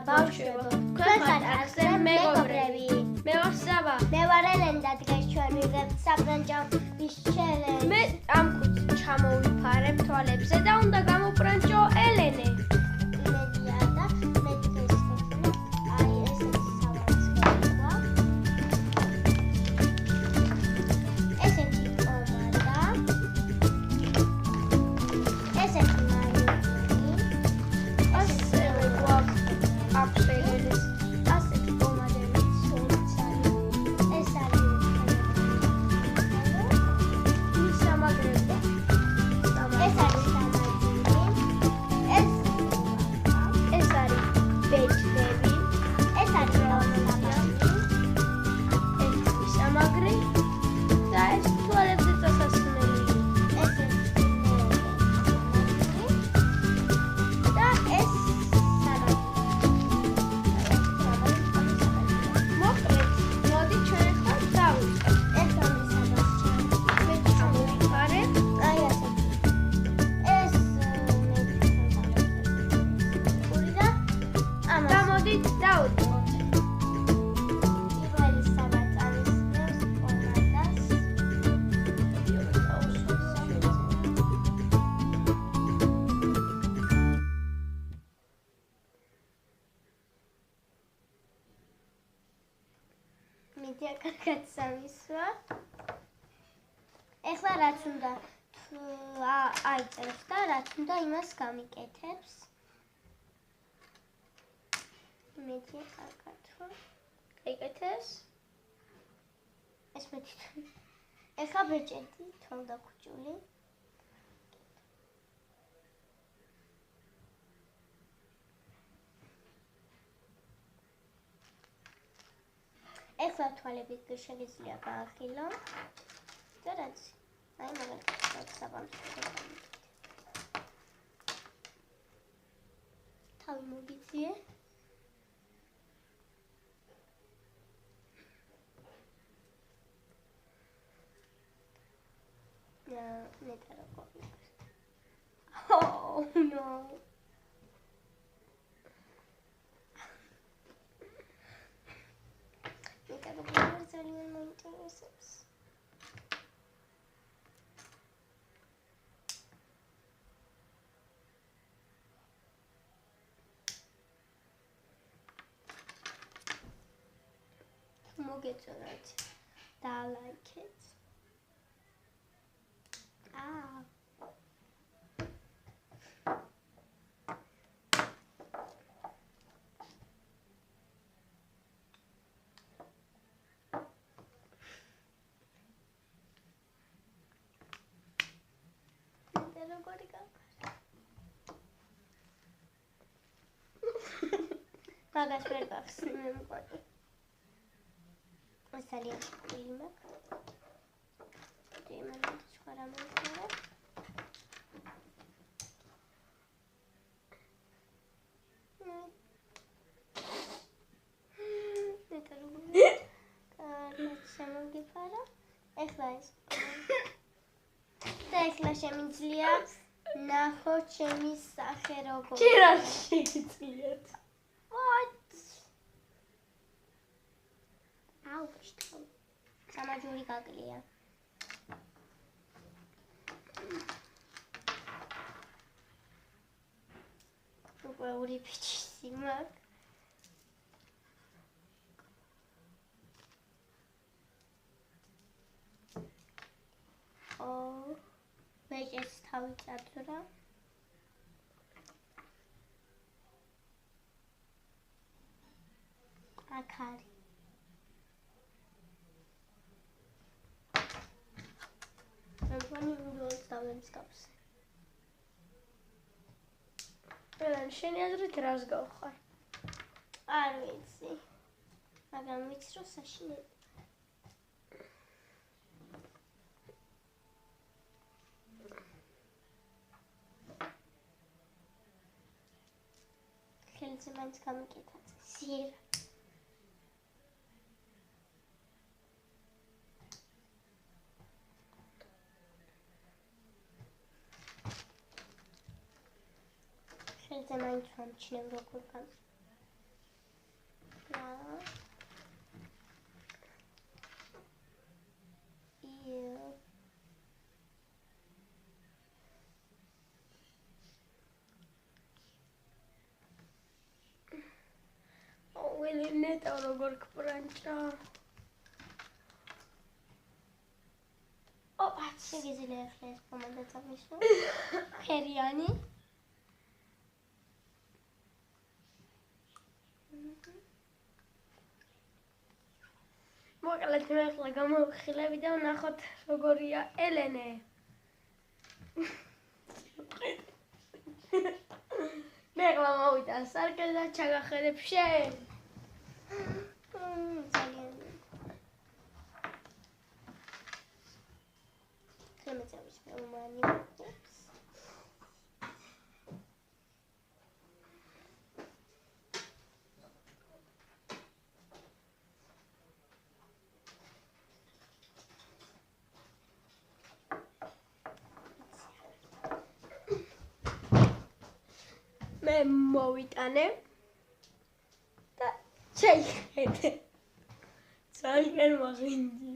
ბავშვებო, თქვენ ახსენ მეგობრები. მე ვარ საბა. მე ვარ ელენე და დღეს ჩვენ ვიღებთ საბრანჭოების ჩელენჯს. მე ამ კუც ჩამოვიფარებ თვალებზე და უნდა გამოპრანჭო ელენე. იმედია და მე დღეს აი ესეთი სავარცხელია. ესეთი კომანდა. ესეთი მარიოეტი. ასევე გვაქვს აფშეგელის ასეთი კომანდები სოციალი. ეს არის მისამაგრებო. ეს არის სამაგირი. ეს არის ბეჭდები. ეს არის ლავანდი. ეს მისამაგრი და ეს თვალებზე წასასვლელი. ეს და ეს მოკლედ, მოდი ჩვენ ახლა დავიწყებთ. ეს არის საბავშვო. მე ჩამოვიფარებ. აი ასეთი. ეს მე და ამას და მოდით დავიწყოთ. პირველი საბაწარის დროს კომანდას მიდია კარგად სამისვა. ეხლა რაც უნდა აიწერს და რაც უნდა იმას გამიკეთებს. მიდია კარგად რომ გაიკეთეს. ეს მე თვითონ ეხლა ბეჭედი თვალდაქუჭული. ეხლა თვალები შეიძლება გაახილო და რაც აი მაგალითად საბავშვო თავი მოგიწიე. ნეტა როგორ იყოს. Oh no. ნეტა როგორ ძალიან მოინტერესებს. მოგეწონათ და ლაიქეთ. როგორი გაყარა. მაგას ვერ გახსნი მე მგონი. ეს ძალიან შეკული მაქვს. იმენა სხვა რამე ვქნა. ნეტა როგორი. კარგად შემოგიფარა. ეხლა ეს და ეხლა შემიძლია ნახო ჩემი სახე როგორია. კი რა შეგიძლიათ. What? აუ, შტო. სამაჯური გაკლია. უკვე ორი ფიჩი მაქვს. ბეჭედს თავი წაძვრა. აქ არის. მე მგონი უნდაოს დავემსგავს. ელენ, შენი აზრით რას გავხარ? არ ვიცი. მაგრამ ვიცი რომ საშინელი. ხელზე მაინც გამიკეთა სირ. ხელზე მაინც ვამჩნევ როგორ ველი ნეტა როგორ გბრანჭა. შეგიძლია ახლა ეს პომადა წავისვო. ფერიანი. მოკლედ მე ახლა გამოვხილები და ვნახოთ როგორია ელენე. მე ახლა მოვიდა სარკე და ჩაგახედებ შენ. Kremecałeś umani. მე მოვიტანე და შეიხედე. ძალიან მაღინჯი.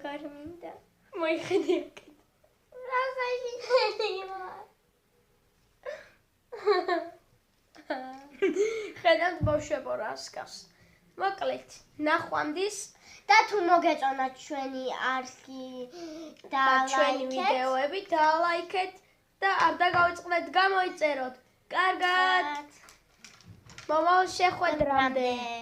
Karminda. მოიხედე აქ. ხედავთ ბავშვებო რას გავს. მოკლედ, ნახვამდის და თუ მოგეწონათ ჩვენი არხი და ჩვენი ვიდეოები დალაიქეთ და არ დაგავიწყდეთ გამოიწეროთ. კარგად. მომავალ შეხვედრამდე.